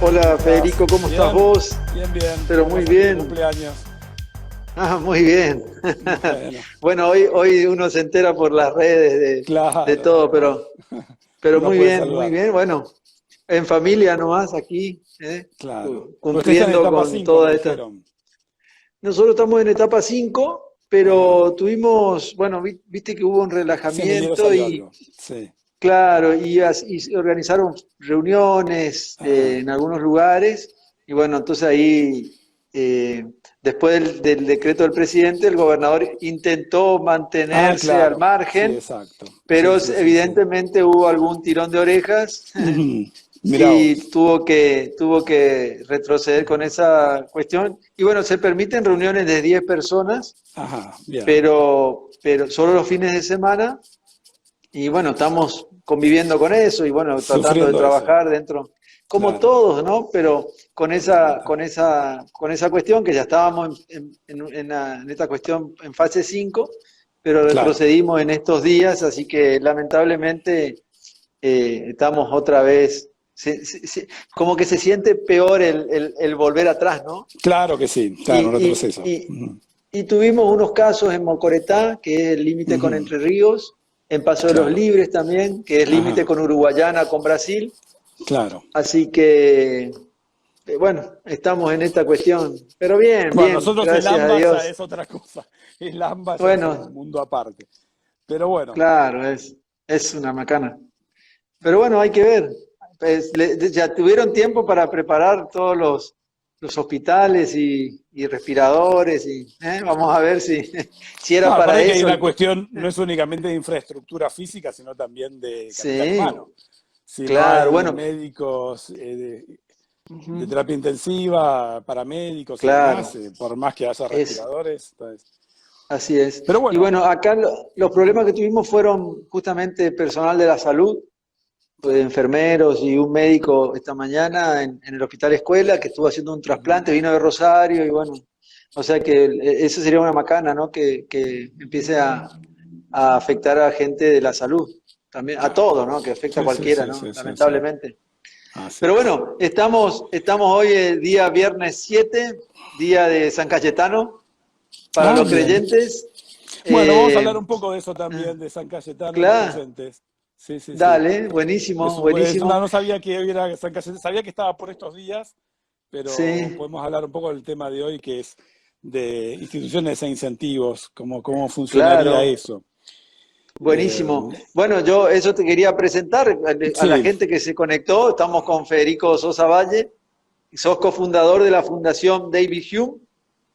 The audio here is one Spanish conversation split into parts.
Hola ¿Estás Federico, ¿cómo estás bien? vos? Bien, bien. Pero ¿Cómo muy pasaste tu bien. cumpleaños? Muy bien. Bueno, Bueno, hoy uno se entera por las redes de claro, todo, pero uno muy puede bien, muy saludar. bien. Bueno, en familia nomás aquí, Claro. Pues ustedes están en cumpliendo etapa con 5, me toda esta. dijeron. Nosotros estamos en etapa 5, Ajá. pero tuvimos, bueno, viste que hubo un Sí, en enero relajamiento salió y algo. Sí. claro, y se organizaron reuniones Ajá. en algunos lugares, y bueno, entonces ahí, eh, después del decreto del presidente, el gobernador intentó Ah, mantenerse al claro. Sí, margen, exacto. pero Sí, sí, sí, sí. evidentemente hubo algún tirón de orejas Ujú. Mirá y vos. tuvo que retroceder con esa cuestión. Y bueno, se permiten reuniones de 10 personas, Ajá, bien. pero solo los fines de semana. Y bueno, estamos conviviendo con eso y bueno, tratando de Sufriendo eso. trabajar dentro, como Claro, todos, ¿no? Pero totalmente. con esa cuestión que ya estábamos en esta cuestión en fase 5, pero Claro. retrocedimos en estos días, así que lamentablemente estamos otra vez, como que se siente peor el volver atrás, ¿no? Claro que sí. Y, Claro, un retroceso. y, y, Ujú. y tuvimos unos casos en Mocoretá, que es el límite con Ujú. Entre Ríos, en Paso de los Claro. Libres también, que es límite Ajá. con Uruguayana, con Brasil. Claro. Así que, bueno, estamos en esta cuestión. Pero bien, Bueno, bien, nosotros el gracias a AMBA ya Dios. es otra cosa. El AMBA ya es un Bueno, mundo aparte. Pero bueno, claro, es una macana. Pero bueno, hay que ver. Pues, ya tuvieron tiempo para preparar todos los hospitales y respiradores vamos a ver si no, era para aparte que hay eso. una cuestión, no es únicamente de infraestructura física, sino también de capital Sí, humano. Si no claro, hay bueno, médicos de ujú, terapia intensiva, paramédicos y demás, claro, por más que haya es, respiradores. Entonces. así es. Pero Y bueno, bueno, acá los problemas que tuvimos fueron justamente personal de la salud, claro. enfermeros y un médico esta mañana en el hospital escuela que estuvo haciendo un Ujú. trasplante, vino de Rosario y bueno, o sea que eso sería una macana, ¿no? Que empiece a afectar a gente de la salud, también a Claro. todos, ¿no? Que afecta a Sí, sí, cualquiera, sí, ¿no? sí, sí, sí. Lamentablemente. Así Pero es. bueno, estamos hoy, día viernes 7, día de San Cayetano, para Ah, los bien. creyentes. Bueno, vamos a hablar Eh, un poco de eso eh, también, de San Cayetano y los claro, creyentes. Sí, sí, sí. dale, buenísimo, buenísimo. No sabía que hoy era San Cayetano, sabía que estaba por estos días, pero Sí, podemos hablar un poco del tema de hoy, que es de instituciones e incentivos, cómo funcionaría claro, eso. buenísimo. Eh, Bueno, yo eso te quería presentar a la sí, gente que se conectó. Estamos con Federico Sosa Valle, sos cofundador de la Fundación David Hume.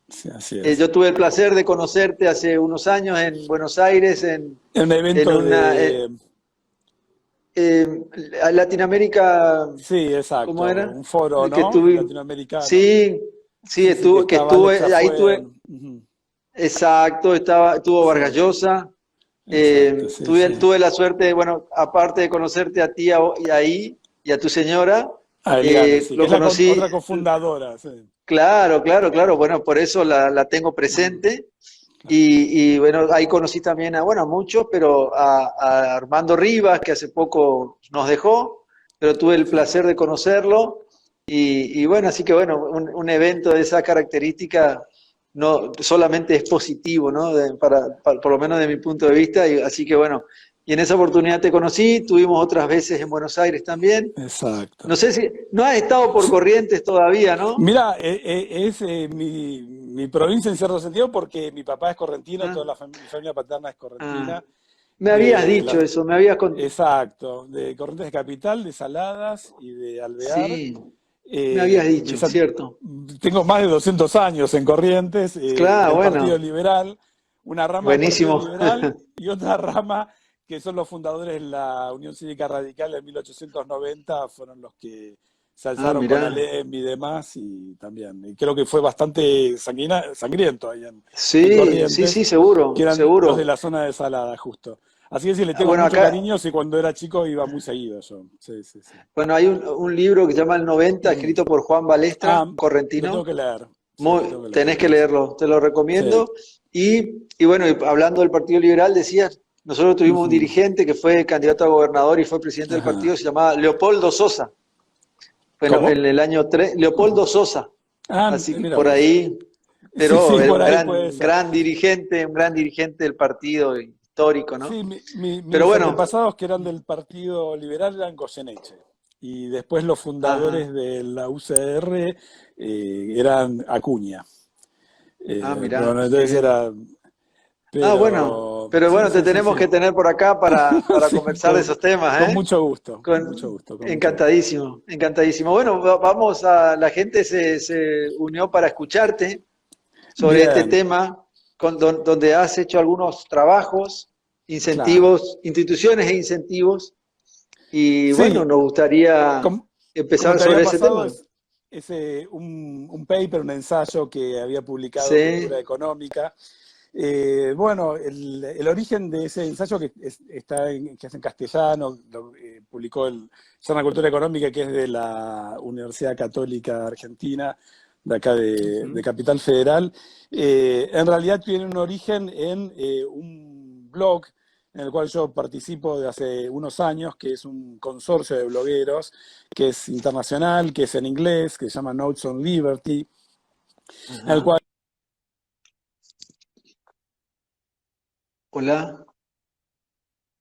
sí, así es. Yo tuve el placer de conocerte hace unos años en Buenos Aires, En un en evento una eh, Latinoamérica, sí, ¿cómo exacto, era? un foro, Que ¿no? estuve, Latinoamericano. sí, sí, Sí, sí, que estaba Alexa ahí estuve, Fuen. Ujú. exacto, estuvo Sí, Vargas Llosa. exacto, sí, sí. Tuve la suerte, bueno, aparte de conocerte a ti y ahí y a tu señora, A Eliana, sí, que lo es la conocí, otra cofundadora, sí. claro, claro, claro, bueno, por eso la tengo Ujú. presente. Claro. Bueno, ahí conocí también bueno, a muchos, pero a Armando Rivas, que hace poco nos dejó, pero tuve el Sí, placer de conocerlo. Y bueno, así que bueno, un evento de esa característica no solamente es positivo, ¿no? Por lo menos de mi punto de vista. Y, así que bueno, y en esa oportunidad te conocí, tuvimos otras veces en Buenos Aires también. exacto. No sé si, no has estado por Corrientes todavía, ¿no? Mira, es mi provincia en cierto sentido porque mi papá es correntino, Ah, toda mi familia paterna es ah. correntina, Me habías de dicho la, eso, exacto, de Corrientes de Capital, de Saladas y de Alvear. sí, me habías De dicho, ¿cierto? tengo más de 200 años en Corrientes, Claro, del Partido bueno, Liberal, una rama del Partido buenísimo. Liberal y otra rama que son los fundadores de la Unión Cívica Radical en 1890, fueron los que se Ah, alzaron con mirá. Alem y demás, y también, y creo que fue bastante sangriento ahí en Sí, sí, Corrientes, sí, que seguro, eran los de seguro. la zona de Salada, justo. Así que sí, le tengo Bueno, mucho acá, cariño, y cuando era chico iba muy seguido yo. Sí, sí, sí. bueno, hay un libro que se llama El 90, Ujú. escrito por Juan Balestra, Ah, un lo tengo correntino. que leer. Sí, lo tengo que leer Tenés que también. Sí. leerlo, te lo Sí. recomiendo. Y bueno, y hablando del Partido Liberal, decías, nosotros tuvimos un Ujú. dirigente que fue candidato a gobernador y fue presidente del Ajá. partido, se llamaba Leopoldo Sosa. Bueno, ¿Cómo? en el año 3, Leopoldo Sosa, Ah, así que mira por vos. ahí, Sí, pero sí, era por ahí puede ser. un gran dirigente del partido histórico, ¿no? Sí, Pero mis bueno, antepasados que eran del Partido Liberal eran Goyeneche. Y después los fundadores ajá, de la UCR eran Acuña. mirá, Bueno, qué entonces bien. era. Bueno, Pero pero sí, bueno, te sí, sí, tenemos sí. que tener por acá para Sí, conversar de esos temas, con ¿eh? mucho gusto, con mucho Con, gusto, con mucho gusto. encantadísimo, encantadísimo. Bueno, la gente se unió para escucharte sobre este Bien, tema, donde has hecho algunos trabajos, claro. incentivos, instituciones e incentivos, y bueno, Sí, nos gustaría como empezar te había sobre ese pasado, tema. es un paper, un ensayo que había publicado Cultura Sí, Económica. Bueno, el origen de ese ensayo que es en castellano, lo publicó el Journal Cultura Económica, que es de la Universidad Católica Argentina, de acá de ujú, Capital Federal, en realidad tiene un origen en un blog en el cual yo participo de hace unos años, que es un consorcio de blogueros, que es internacional, que es en inglés, que se llama Notes on Liberty, en el ajá. cual Hola.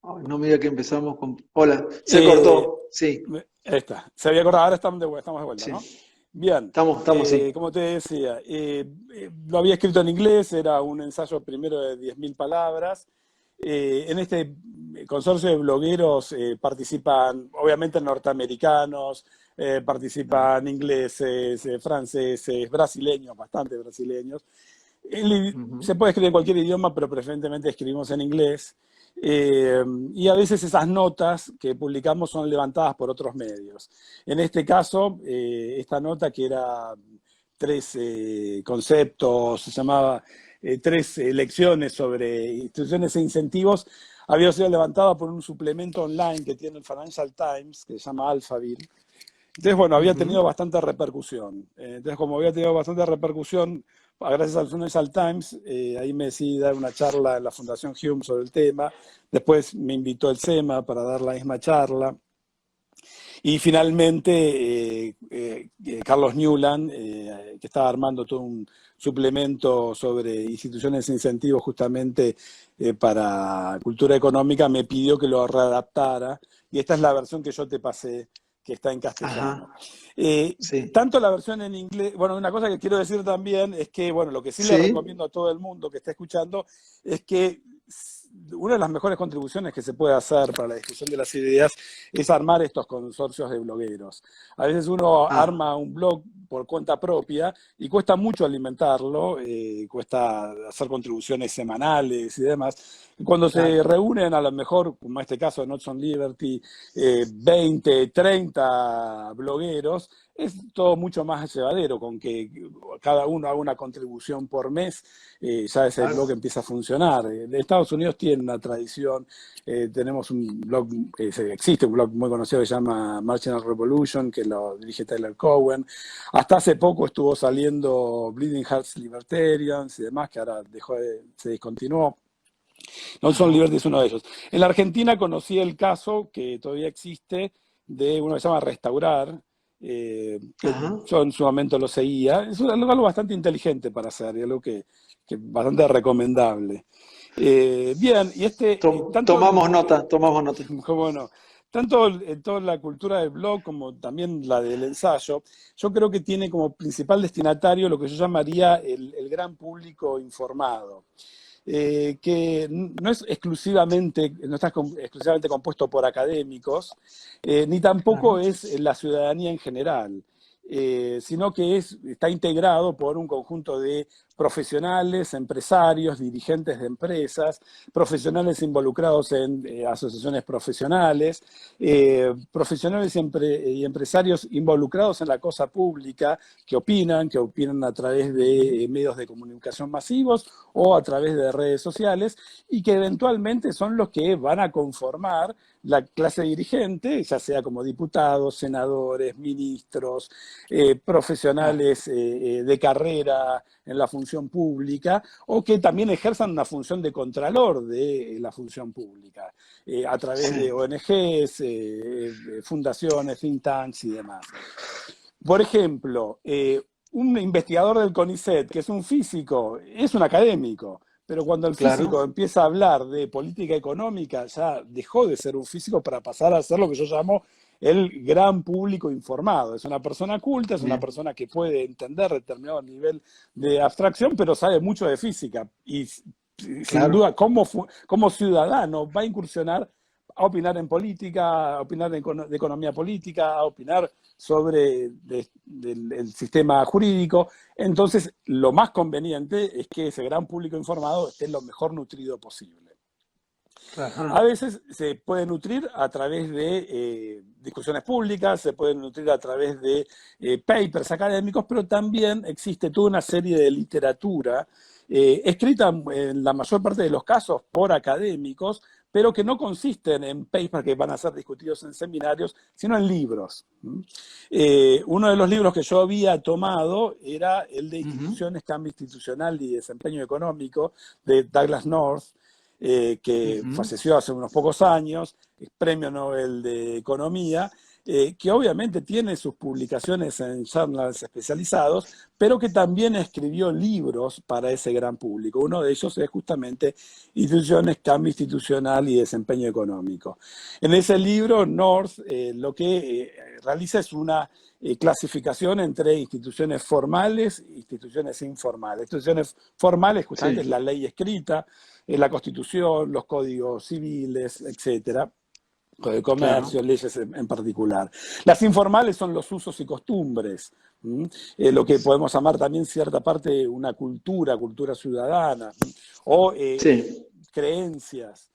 Ay, no me diga que empezamos con... Hola, se eh, cortó, sí, ahí está. Se había acordado, ahora estamos de vuelta, sí. ¿no? Bien, Estamos, sí. como te decía, lo había escrito en inglés, era un ensayo primero de 10.000 palabras. En este consorcio de blogueros participan, obviamente, norteamericanos, participan ingleses, franceses, brasileños, bastante brasileños. Se Ujú. puede escribir en cualquier idioma, pero preferentemente escribimos en inglés. Y a veces esas notas que publicamos son levantadas por otros medios. En este caso, esta nota que era tres conceptos, se llamaba tres lecciones sobre instituciones e incentivos, había sido levantada por un suplemento online que tiene el Financial Times, que se llama Alphaville. Entonces, bueno, había tenido Ujú. bastante repercusión. Entonces, como había tenido bastante repercusión, gracias al Financial Times, ahí me decidí dar una charla en la Fundación Hume sobre el tema. Después me invitó el SEMA para dar la misma charla. Y finalmente, Carlos Newland, que estaba armando todo un suplemento sobre instituciones e incentivos justamente para cultura económica, me pidió que lo readaptara. Y esta es la versión que yo te pasé, que está en castellano. Ajá, Eh, sí. Tanto la versión en inglés, bueno, una cosa que quiero decir también es que, bueno, lo que sí le Sí, recomiendo a todo el mundo que esté escuchando es que una de las mejores contribuciones que se puede hacer para la discusión de las ideas es armar estos consorcios de blogueros. A veces uno ah, arma un blog por cuenta propia y cuesta mucho alimentarlo, cuesta hacer contribuciones semanales y demás. Cuando se claro. reúnen, a lo mejor, como en este caso de Notes on Liberty, 20, 30 blogueros, es todo mucho más llevadero, con que cada uno haga una contribución por mes, ya ese blog Claro. empieza a funcionar. En Estados Unidos tiene una tradición, tenemos un blog, existe un blog muy conocido que se llama Marginal Revolution, que lo dirige Tyler Cowen. Hasta hace poco estuvo saliendo Bleeding Hearts Libertarians y demás, que ahora se discontinuó. Nelson Ajá, Liberty es uno de ellos. En la Argentina conocí el caso, que todavía existe, de uno que se llama Restaurar, que ajá. yo en su momento lo seguía. Es algo bastante inteligente para hacer y algo que bastante recomendable. Bien, y tanto, Tomamos nota. como no, tanto toda la cultura del blog como también la del ensayo, yo creo que tiene como principal destinatario lo que yo llamaría el gran público informado, que no está exclusivamente compuesto por académicos, ni tampoco Ajá, es la ciudadanía en general, sino que está integrado por un conjunto de profesionales, empresarios, dirigentes de empresas, profesionales involucrados en asociaciones profesionales, profesionales y empresarios involucrados en la cosa pública, que opinan a través ujú, de medios de comunicación masivos o a través de redes sociales, y que eventualmente son los que van a conformar la clase dirigente, ya sea como diputados, senadores, ministros, claro, profesionales de carrera en la función pública, o que también ejerzan una función de contralor de la función pública, a través de sí. ONGs, fundaciones, think tanks y demás. Por ejemplo, un investigador del CONICET, que es un físico, es un académico, pero cuando el físico Claro, empieza a hablar de política económica, ya dejó de ser un físico para pasar a ser lo que yo llamo el gran público informado. Es una persona culta, es una bien, persona que puede entender determinado nivel de abstracción, pero sabe mucho de física. Y sin claro. duda, como ciudadano, va a incursionar a opinar en política, a opinar de economía política, a opinar sobre el sistema jurídico. Entonces, lo más conveniente es que ese gran público informado esté lo mejor nutrido posible. A Ajá. veces se puede nutrir a través de discusiones públicas, se puede nutrir a través de papers académicos, pero también existe toda una serie de literatura escrita en la mayor parte de los casos por académicos, pero que no consisten en papers que van a ser discutidos en seminarios, sino en libros. Uno de los libros que yo había tomado era el de Ujú, Instituciones, Cambio Institucional y Desempeño Económico, de Douglas North, que ujú. falleció hace unos pocos años, es premio Nobel de Economía, que obviamente tiene sus publicaciones en journals especializados, pero que también escribió libros para ese gran público. Uno de ellos es justamente Instituciones, Cambio Institucional y Desempeño Económico. En ese libro, North lo que realiza es una clasificación entre instituciones formales e instituciones informales. Instituciones formales justamente es Sí, la ley escrita, la Constitución, los códigos civiles, etcétera, Código de comercio, claro. leyes en particular. Las informales son los usos y costumbres, lo que podemos llamar también cierta parte una cultura ciudadana, o Sí, creencias.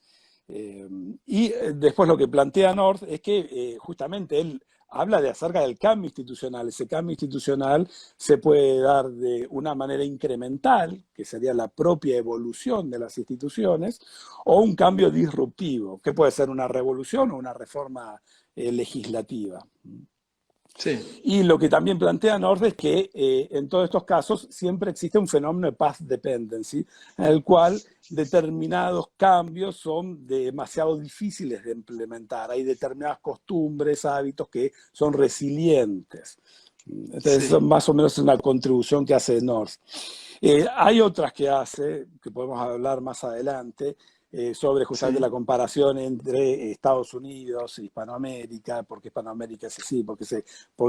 Eh, y después lo que plantea North es que justamente él habla de acerca del cambio institucional. Ese cambio institucional se puede dar de una manera incremental, que sería la propia evolución de las instituciones, o un cambio disruptivo, que puede ser una revolución o una reforma legislativa. sí, Y lo que también plantea North es que en todos estos casos siempre existe un fenómeno de path dependency, en el cual determinados cambios son demasiado difíciles de implementar. Hay determinadas costumbres, hábitos que son resilientes. Entonces, eso sí. más o menos es una contribución que hace North. Hay otras que hace, que podemos hablar más adelante, sobre justamente la Sí, comparación entre Estados Unidos e Hispanoamérica, porque Hispanoamérica es así, porque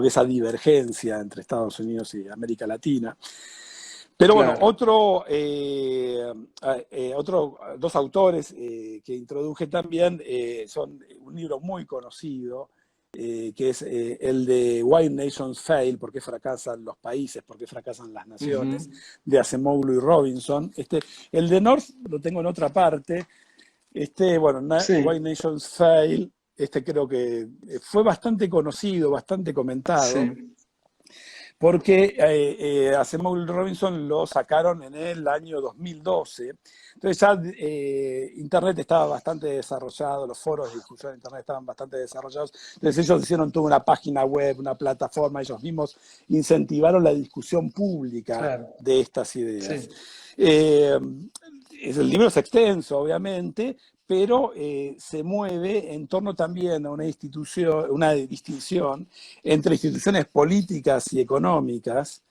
esa divergencia entre Estados Unidos y América Latina. Pero bueno, claro. dos autores que introduje también son un libro muy conocido, que es el de Why Nations Fail, por qué fracasan los países, por qué fracasan las naciones, Ujú. de Acemoglu y Robinson. El de North lo tengo en otra parte. Bueno, Why Sí, Nations Fail, creo que fue bastante conocido, bastante comentado, sí. porque Acemoglu y Robinson lo sacaron en el año 2012. Entonces ya Internet estaba bastante desarrollado, los foros de discusión de Internet estaban bastante desarrollados. Entonces ellos hicieron toda una página web, una plataforma, ellos mismos incentivaron la discusión pública Claro. de estas ideas. Sí, Eh, el libro es extenso, obviamente, pero se mueve en torno también a una distinción entre instituciones políticas y económicas,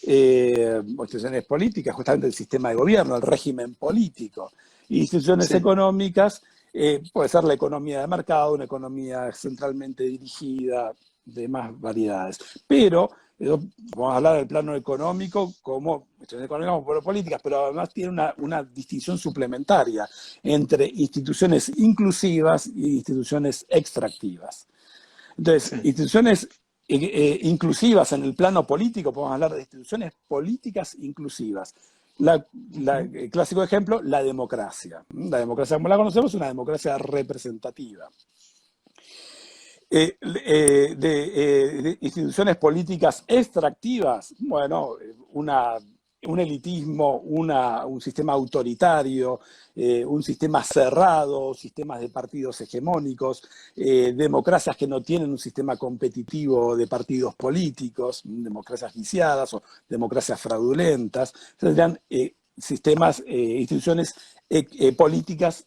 instituciones políticas, justamente el sistema de gobierno, el régimen político, y instituciones sí, económicas, puede ser la economía de mercado, una economía centralmente dirigida, de más variedades. Pero vamos a hablar del plano económico como instituciones económicas como políticas, pero además tiene una distinción suplementaria entre instituciones inclusivas y instituciones extractivas. Entonces, sí. instituciones inclusivas en el plano político, podemos hablar de instituciones políticas inclusivas. Ujú. El clásico ejemplo, la democracia. La democracia como la conocemos es una democracia representativa. De instituciones políticas extractivas, bueno, un elitismo, un sistema autoritario, un sistema cerrado, sistemas de partidos hegemónicos, democracias que no tienen un sistema competitivo de partidos políticos, democracias viciadas o democracias fraudulentas, serían sistemas, instituciones políticas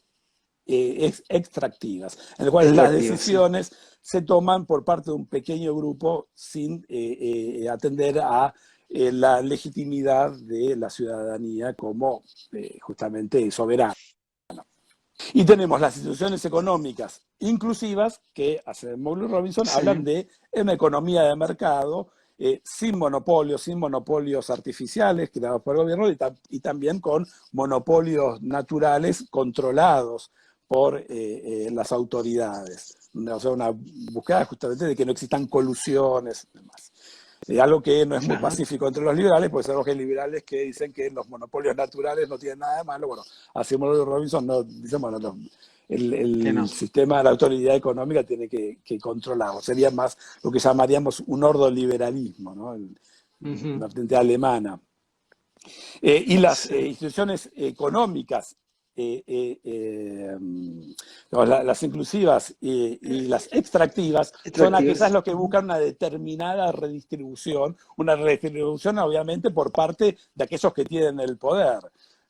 extractivas, en el cual las decisiones se toman por parte de un pequeño grupo sin atender a la legitimidad de la ciudadanía como justamente soberana. Y tenemos las instituciones económicas inclusivas que, hace Acemoglu y Robinson, hablan de una economía de mercado sin monopolios artificiales creados por el gobierno y también con monopolios naturales controlados por las autoridades. O sea, una búsqueda justamente de que no existan colusiones y demás. Algo que no es muy pacífico entre los liberales, pues sabemos que hay liberales que dicen que los monopolios naturales no tienen nada de malo. Bueno, Acemoglu y Robinson no, dicen, bueno, el sistema de la autoridad económica tiene que controlarlo. Sería más lo que llamaríamos un ordoliberalismo, ¿no? La vertiente alemana. Y las instituciones económicas, las inclusivas y las extractivas son aquellas los que buscan una determinada redistribución obviamente por parte de aquellos que tienen el poder.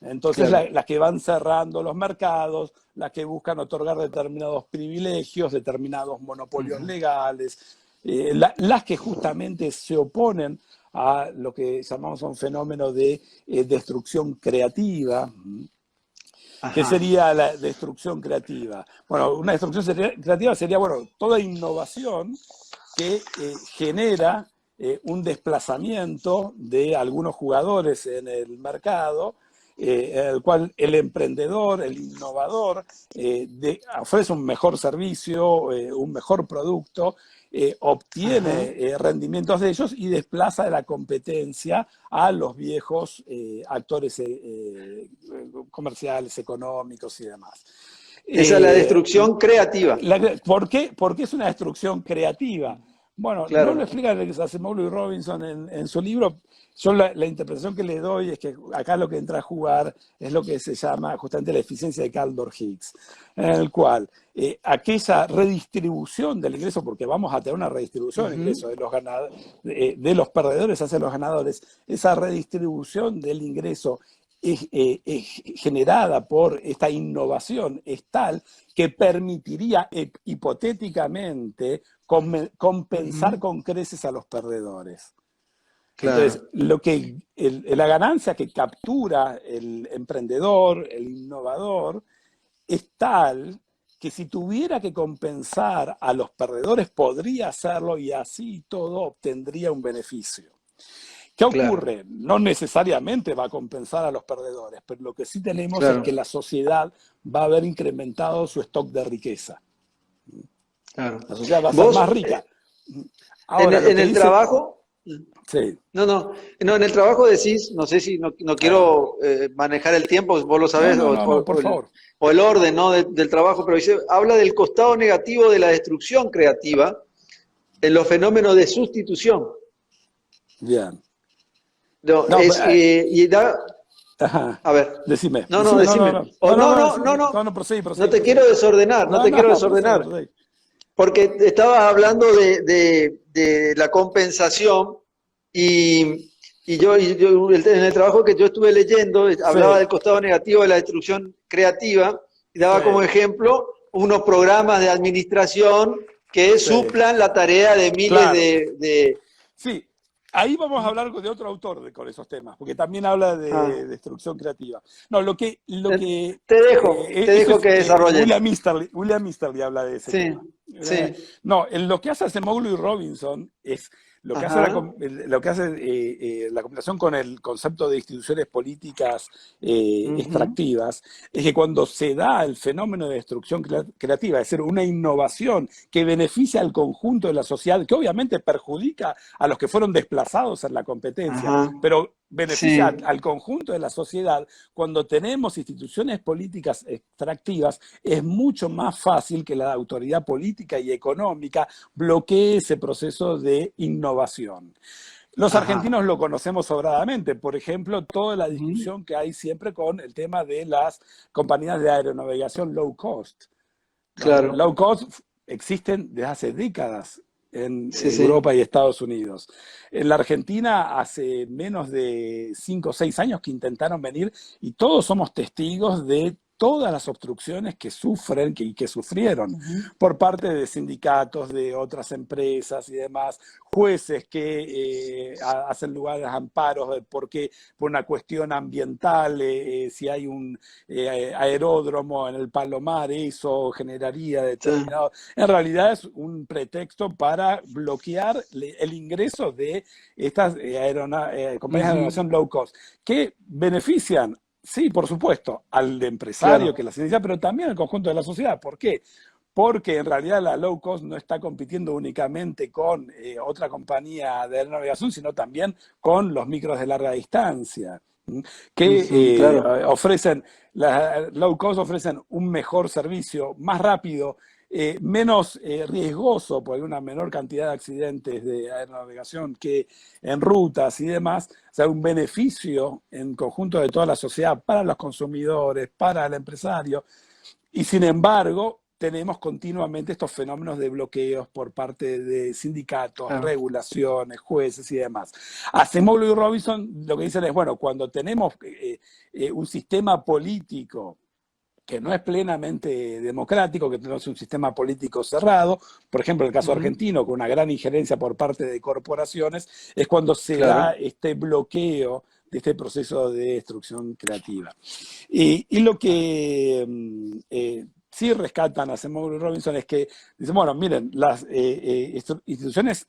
Entonces las que van cerrando los mercados, las que buscan otorgar determinados privilegios, determinados monopolios legales, las que justamente se oponen a lo que llamamos un fenómeno de destrucción creativa. ¿Qué sería la destrucción creativa? Bueno, una destrucción creativa sería, bueno, toda innovación que genera un desplazamiento de algunos jugadores en el mercado, en el cual el emprendedor, el innovador, ofrece un mejor servicio, un mejor producto, obtiene rendimientos de ellos y desplaza de la competencia a los viejos actores comerciales, económicos y demás. Esa es la destrucción creativa. ¿Por qué? Porque es una destrucción creativa. Bueno, no lo explican Acemoglu y Robinson en su libro. Yo la interpretación que le doy es que acá lo que entra a jugar es lo que se llama justamente la eficiencia de Kaldor-Hicks, en el cual aquella redistribución del ingreso, porque vamos a tener una redistribución del ingreso de los perdedores hacia los ganadores, esa redistribución del ingreso generada por esta innovación es tal que permitiría hipotéticamente compensar con creces a los perdedores. Entonces, la ganancia que captura el emprendedor, el innovador, es tal que si tuviera que compensar a los perdedores podría hacerlo y así todo obtendría un beneficio. ¿Qué ocurre? No necesariamente va a compensar a los perdedores, pero lo que sí tenemos es que la sociedad va a haber incrementado su stock de riqueza. La sociedad va a ser más rica. Ahora, en el trabajo... Sí. No, en el trabajo decís, no sé si no quiero manejar el tiempo, vos lo sabés, por favor. O el orden, ¿no? del trabajo, pero habla del costado negativo de la destrucción creativa en los fenómenos de sustitución. Bien. A ver. Decime. Decime. Procedí. No te quiero desordenar, Procedí. Porque estabas hablando de la compensación y yo en el trabajo que yo estuve leyendo hablaba del costado negativo de la destrucción creativa y daba como ejemplo unos programas de administración que suplan la tarea de miles de... Sí, ahí vamos a hablar de otro autor con esos temas, porque también habla de destrucción creativa. No, te dejo que desarrolles. William Easterly habla de ese tema. No, lo que hace Acemoglu y Robinson es lo que hace la combinación con el concepto de instituciones políticas extractivas, es que cuando se da el fenómeno de destrucción creativa, es decir, una innovación que beneficia al conjunto de la sociedad, que obviamente perjudica a los que fueron desplazados en la competencia, pero beneficia al conjunto de la sociedad, cuando tenemos instituciones políticas extractivas, es mucho más fácil que la autoridad política y económica bloquee ese proceso de innovación. Los argentinos lo conocemos sobradamente, por ejemplo, toda la discusión que hay siempre con el tema de las compañías de aeronavegación low cost. Low cost existen desde hace décadas en Europa y Estados Unidos. En la Argentina hace menos de 5 o 6 años que intentaron venir y todos somos testigos de todas las obstrucciones que sufren y que sufrieron por parte de sindicatos, de otras empresas y demás, jueces que hacen lugares amparos porque por una cuestión ambiental, si hay un aeródromo en el Palomar, eso generaría determinado... En realidad es un pretexto para bloquear el ingreso de estas compañías de aviación low cost, que benefician, sí, por supuesto, al empresario que las inicia, pero también al conjunto de la sociedad. ¿Por qué? Porque en realidad la low cost no está compitiendo únicamente con otra compañía de navegación, sino también con los micros de larga distancia, que ofrecen, las low cost ofrecen un mejor servicio, más rápido, menos riesgoso, porque hay una menor cantidad de accidentes de aeronavegación que en rutas y demás, o sea, un beneficio en conjunto de toda la sociedad para los consumidores, para el empresario, y sin embargo tenemos continuamente estos fenómenos de bloqueos por parte de sindicatos, regulaciones, jueces y demás. Acemoglu y Robinson lo que dicen es, bueno, cuando tenemos un sistema político que no es plenamente democrático, que tenemos un sistema político cerrado, por ejemplo, el caso argentino, con una gran injerencia por parte de corporaciones, es cuando se da este bloqueo de este proceso de destrucción creativa. Y lo que sí rescatan a Acemoglu y Robinson es que dicen, bueno, miren, las instituciones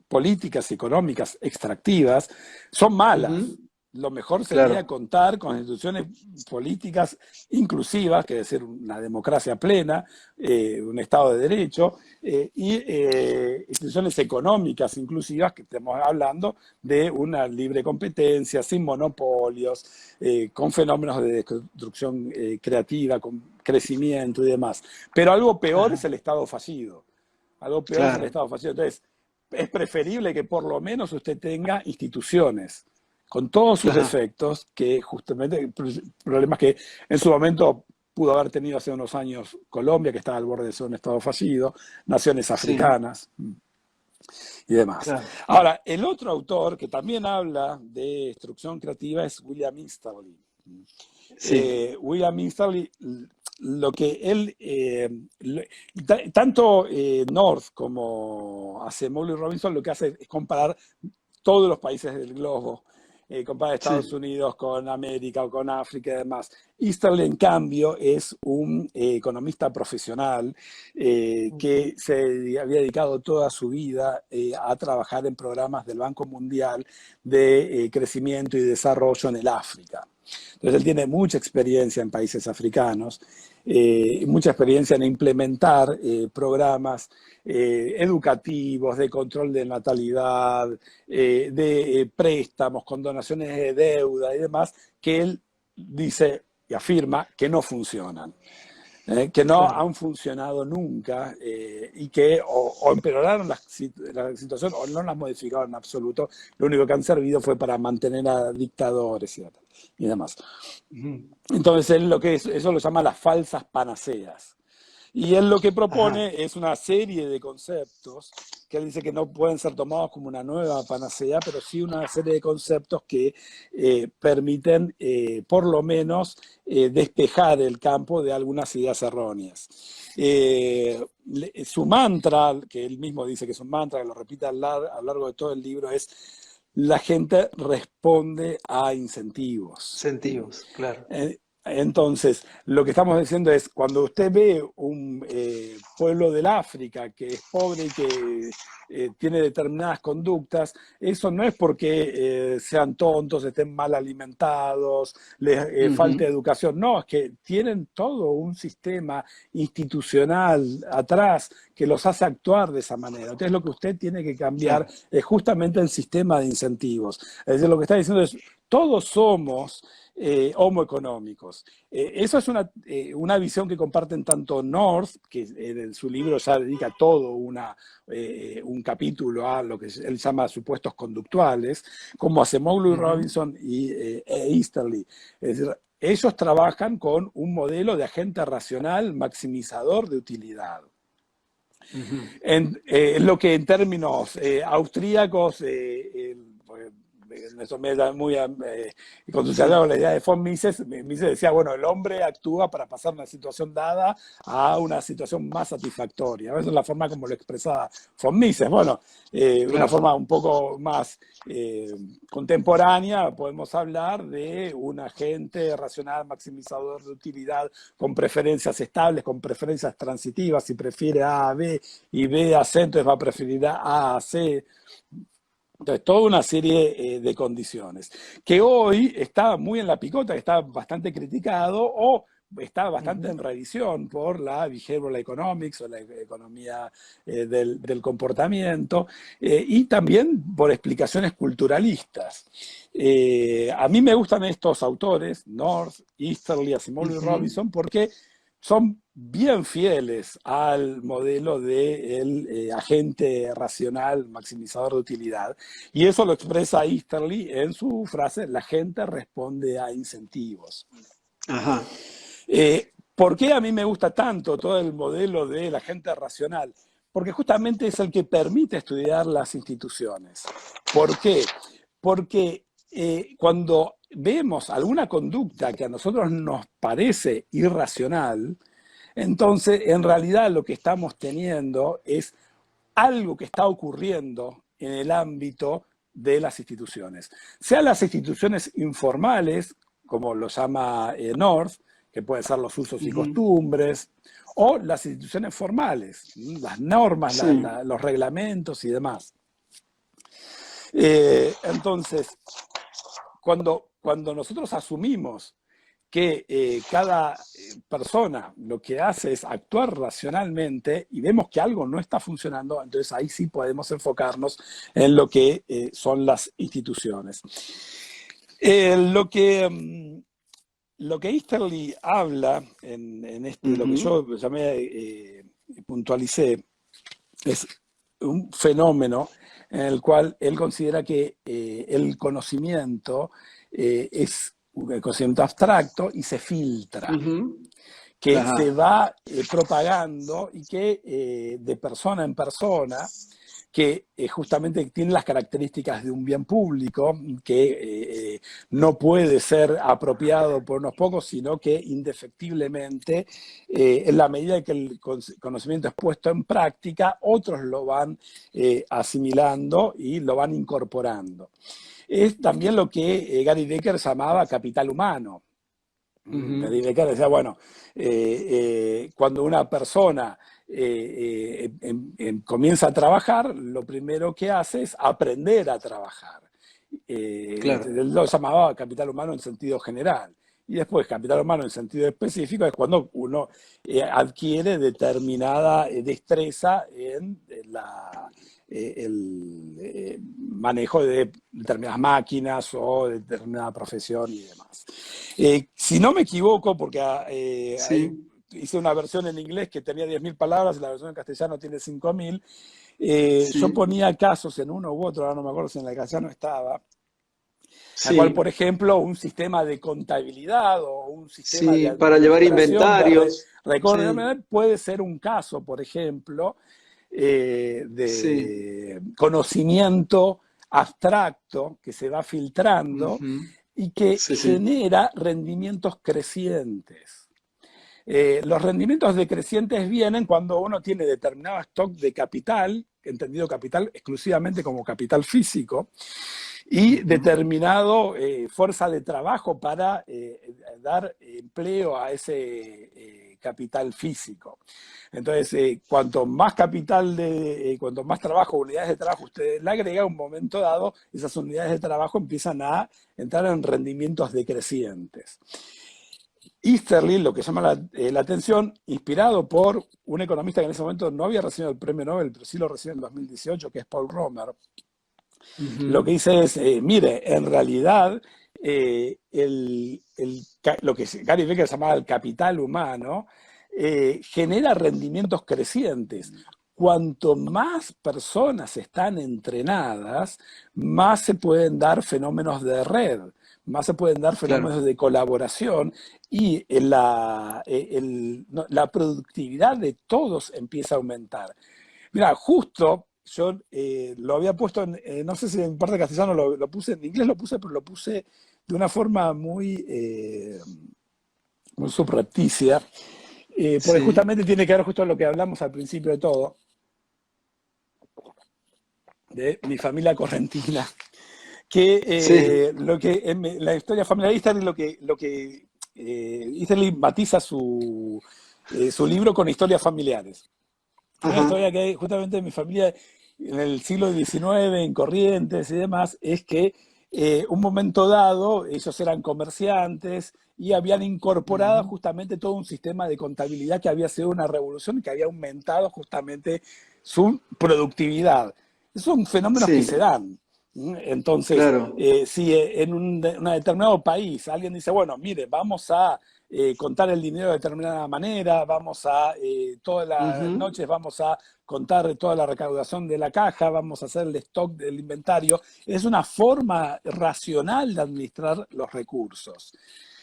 políticas y económicas extractivas son malas. Lo mejor sería contar con instituciones políticas inclusivas, que es decir, una democracia plena, un Estado de Derecho, y instituciones económicas inclusivas, que estamos hablando de una libre competencia, sin monopolios, con fenómenos de destrucción creativa, con crecimiento y demás. Pero algo peor es el Estado fallido. Algo peor es el Estado fallido. Entonces, es preferible que por lo menos usted tenga instituciones con todos sus defectos, que justamente problemas que en su momento pudo haber tenido hace unos años Colombia, que estaba al borde de ser un Estado fallido, naciones africanas y demás. Ahora, el otro autor que también habla de destrucción creativa es William Easterly. William Easterly, lo que él, tanto North como Acemoglu y Robinson lo que hace es comparar todos los países del globo, comparar Estados Unidos con América o con África y demás. Easterly, en cambio, es un economista profesional que se había dedicado toda su vida a trabajar en programas del Banco Mundial de crecimiento y desarrollo en el África. Entonces él tiene mucha experiencia en países africanos, mucha experiencia en implementar programas educativos, de control de natalidad, de préstamos, con donaciones de deuda y demás, que él dice y afirma que no funcionan. Que no han funcionado nunca y que o empeoraron la situación o no las modificaron en absoluto. Lo único que han servido fue para mantener a dictadores y demás. Entonces él eso lo llama las falsas panaceas. Y él lo que propone es una serie de conceptos que él dice que no pueden ser tomados como una nueva panacea, pero sí una serie de conceptos que permiten por lo menos despejar el campo de algunas ideas erróneas. Su mantra, que él mismo dice que es un mantra, que lo repite a lo largo de todo el libro, es: la gente responde a incentivos. Incentivos, claro. Entonces, lo que estamos diciendo es, cuando usted ve un pueblo del África que es pobre y que tiene determinadas conductas, eso no es porque sean tontos, estén mal alimentados, les falte educación, no, es que tienen todo un sistema institucional atrás que los hace actuar de esa manera. Entonces lo que usted tiene que cambiar es justamente el sistema de incentivos. Es decir, lo que está diciendo es, todos somos homo económicos. Eso es una visión que comparten tanto North, que en su libro ya dedica todo un capítulo a lo que él llama supuestos conductuales, como Acemoglu y Robinson e Easterly. Es decir, ellos trabajan con un modelo de agente racional maximizador de utilidad. Lo que en términos austríacos eso me da muy, cuando se hablaba de la idea de von Mises, Mises decía, bueno, el hombre actúa para pasar una situación dada a una situación más satisfactoria. Esa es la forma como lo expresaba von Mises. Bueno, una forma un poco más contemporánea, podemos hablar de un agente racional maximizador de utilidad con preferencias estables, con preferencias transitivas, si prefiere A a B y B a C, entonces va a preferir A a C. Entonces, toda una serie de condiciones que hoy está muy en la picota, que está bastante criticado o está bastante en revisión por la behavioral economics o la economía del comportamiento y también por explicaciones culturalistas. A mí me gustan estos autores, North, Easterly, Asimov y Robinson, porque son bien fieles al modelo del agente racional maximizador de utilidad. Y eso lo expresa Easterly en su frase, la gente responde a incentivos. Ajá. ¿Por qué a mí me gusta tanto todo el modelo del agente racional? Porque justamente es el que permite estudiar las instituciones. ¿Por qué? Porque cuando vemos alguna conducta que a nosotros nos parece irracional, entonces en realidad lo que estamos teniendo es algo que está ocurriendo en el ámbito de las instituciones. Sean las instituciones informales, como lo llama North, que pueden ser los usos y costumbres, o las instituciones formales, las normas, los reglamentos y demás. Entonces, cuando nosotros asumimos que cada persona lo que hace es actuar racionalmente y vemos que algo no está funcionando, entonces ahí sí podemos enfocarnos en lo que son las instituciones. Lo que Easterly habla en lo que yo llamé, puntualicé, es un fenómeno en el cual él considera que el conocimiento es un conocimiento abstracto y se filtra, que se va propagando y que de persona en persona, que justamente tiene las características de un bien público, que no puede ser apropiado por unos pocos, sino que indefectiblemente, en la medida que el conocimiento es puesto en práctica, otros lo van asimilando y lo van incorporando. Es también lo que Gary Becker llamaba capital humano. Gary Becker decía, bueno, cuando una persona comienza a trabajar, lo primero que hace es aprender a trabajar. Él lo llamaba capital humano en sentido general. Y después, capital humano en sentido específico es cuando uno adquiere determinada destreza en el manejo de determinadas máquinas o de determinada profesión y demás. Si no me equivoco, porque hice una versión en inglés que tenía 10.000 palabras y la versión en castellano tiene 5.000, yo ponía casos en uno u otro, ahora no me acuerdo si en la castellano estaba, la cual, por ejemplo, un sistema de contabilidad o un sistema de para llevar inventarios. Puede ser un caso, por ejemplo, de conocimiento abstracto que se va filtrando y que genera rendimientos crecientes. Los rendimientos decrecientes vienen cuando uno tiene determinado stock de capital, entendido capital exclusivamente como capital físico, y determinado fuerza de trabajo para dar empleo a ese capital físico. Entonces, cuanto más capital, cuanto más trabajo, unidades de trabajo usted le agrega, un momento dado, esas unidades de trabajo empiezan a entrar en rendimientos decrecientes. Easterly, lo que llama la atención, inspirado por un economista que en ese momento no había recibido el premio Nobel, pero sí lo recibió en 2018, que es Paul Romer, lo que dice es, mire, en realidad lo que Gary Becker llamaba el capital humano genera rendimientos crecientes. Cuanto más personas están entrenadas, más se pueden dar fenómenos de red, más se pueden dar fenómenos de colaboración y la productividad de todos empieza a aumentar. Mira, justo yo lo había puesto, no sé si en parte castellano lo puse, en inglés lo puse, pero lo puse de una forma muy subrepticia, porque Sí, justamente tiene que ver justo lo que hablamos al principio de todo, de mi familia correntina, que sí, lo que en la historia familiar de Easterly, lo que Easterly matiza su libro con historias familiares. Una ajá, historia que hay justamente en mi familia en el siglo XIX, en Corrientes y demás, es que un momento dado ellos eran comerciantes y habían incorporado ujú, justamente todo un sistema de contabilidad que había sido una revolución y que había aumentado justamente su productividad. Son fenómenos que se sí, dan. Entonces, claro, si en un determinado país alguien dice, bueno, mire, vamos a contar el dinero de determinada manera, vamos a, todas las ujú, noches vamos a contar toda la recaudación de la caja, vamos a hacer el stock del inventario. Es una forma racional de administrar los recursos.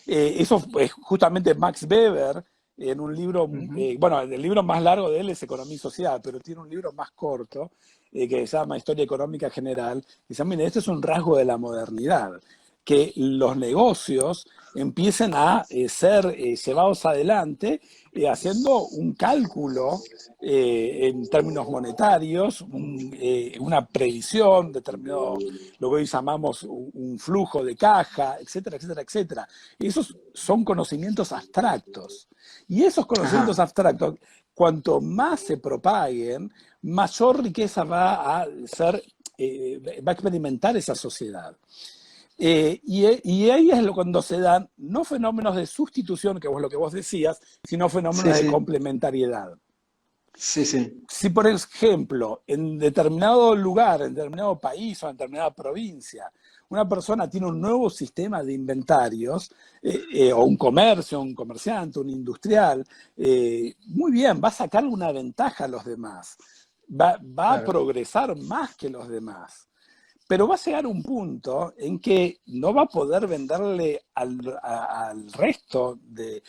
Eso es justamente Max Weber, en un libro, ujú, bueno, el libro más largo de él es Economía y Sociedad, pero tiene un libro más corto que se llama Historia Económica General. Y dice, mire, este es un rasgo de la modernidad, que los negocios empiecen a ser llevados adelante haciendo un cálculo en términos monetarios, una previsión determinado, lo que hoy llamamos un flujo de caja, etcétera, etcétera, etcétera. Y esos son conocimientos abstractos. Y esos conocimientos ajá, abstractos, cuanto más se propaguen, mayor riqueza va a ser, va a experimentar esa sociedad. Y ahí es cuando se dan no fenómenos de sustitución, que es lo que vos decías, sino sí, fenómenos de sí, complementariedad. sí, sí, Si, por ejemplo, en determinado lugar, en determinado país o en determinada provincia, una persona tiene un nuevo sistema de inventarios, o un comercio, un comerciante, un industrial, muy bien, va a sacar una ventaja a los demás, va a claro, progresar más que los demás. Pero va a llegar un punto en que no va a poder venderle al resto de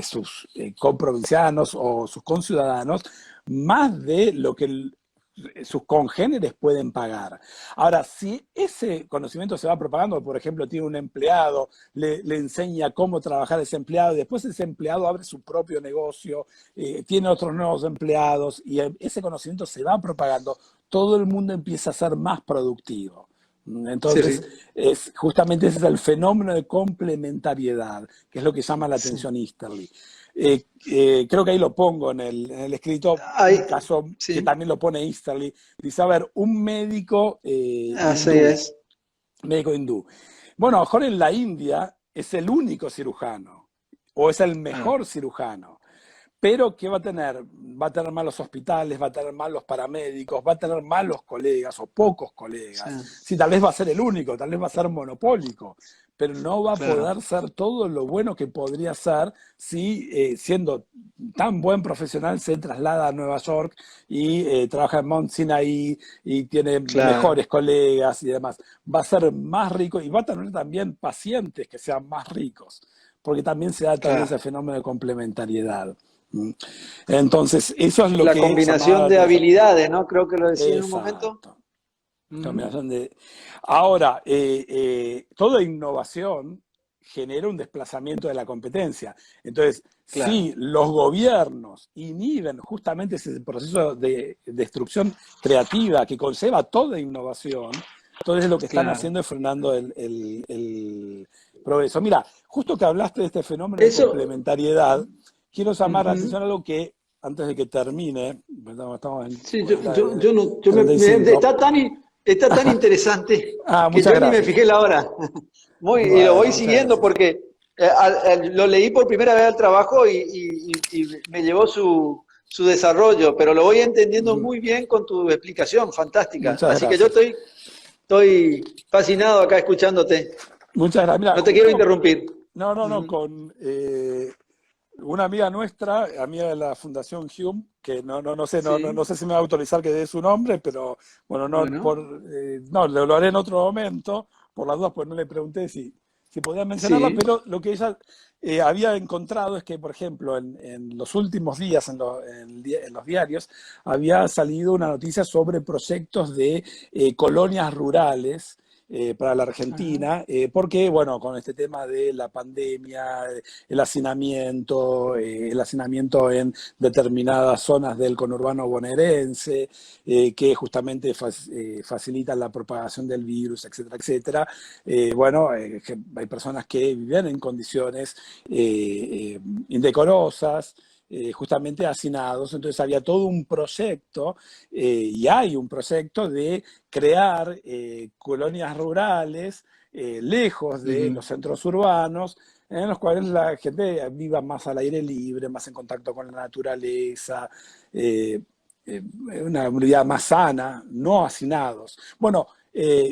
sus comprovincianos o sus conciudadanos más de lo que sus congéneres pueden pagar. Ahora, si ese conocimiento se va propagando, por ejemplo, tiene un empleado, le enseña cómo trabajar ese empleado, y después ese empleado abre su propio negocio, tiene otros nuevos empleados, y ese conocimiento se va propagando, todo el mundo empieza a ser más productivo. sí, Entonces, sí, justamente ese es el fenómeno de complementariedad, que es lo que llama la sí. atención Easterly. Creo que ahí lo pongo en el escrito, Ay, un caso que sí, también lo pone Easterly. Dice, a ver, un así es, médico hindú. Bueno, a lo mejor en la India es el único cirujano, o es el claro, mejor cirujano. Pero ¿qué va a tener? Va a tener malos hospitales, va a tener malos paramédicos, va a tener malos colegas o pocos sí, colegas. Sí, tal vez va a ser el único, tal vez va a ser monopólico, pero no va a claro, poder ser todo lo bueno que podría ser si, siendo tan buen profesional, se traslada a Nueva York y trabaja en Mount Sinai y tiene claro, mejores colegas y demás. Va a ser más rico y va a tener también pacientes que sean más ricos, porque también se da también ese claro. fenómeno de complementariedad. ¿Mm? Entonces, eso es lo La que llamaba la combinación de atención. habilidades, ¿no? Creo que lo decía en un momento. Exacto. Ujú, Combinación de... Ahora, toda innovación genera un desplazamiento de la competencia. Entonces, claro, si los gobiernos inhiben justamente ese proceso de destrucción creativa que conlleva toda innovación, entonces lo que están claro. haciendo es frenando el progreso. Mira, justo que hablaste de este fenómeno de Eso, complementariedad, quiero llamar la ujú. atención a algo que, antes de que termine, estamos en Sí, 40, yo no, 35. está tan interesante Ah, que muchas yo ni me gracias. fijé la hora. Y lo voy Bueno, muchas siguiendo gracias. porque lo leí por primera vez al trabajo y me llevó su desarrollo, pero lo voy entendiendo muy bien con tu explicación, fantástica. Muchas Así que yo gracias. estoy fascinado acá escuchándote. Muchas gracias. Mira, No te quiero justo, interrumpir. no, no, no, Ujú. con una amiga nuestra, amiga de la Fundación Hume, que no sé, no Sí, sé si me va a autorizar que dé su nombre, pero bueno, no, bueno, no, lo haré en otro momento, por las dudas, pues no le pregunté si, si podía mencionarla, Sí. pero lo que ella había encontrado es que, por ejemplo, en los últimos días en los diarios había salido una noticia sobre proyectos de colonias rurales para la Ajá. Argentina, porque, bueno, con este tema de la pandemia, el hacinamiento en determinadas zonas del conurbano bonaerense, que justamente facilitan la propagación del virus, etcétera, etcétera. Bueno, que hay personas que viven en condiciones indecorosas, justamente hacinados. Entonces había todo un proyecto, y hay un proyecto de crear colonias rurales lejos de los Ujú. centros urbanos, en los cuales la gente viva más al aire libre, más en contacto con la naturaleza, eh, una vida más sana, no hacinados. Bueno,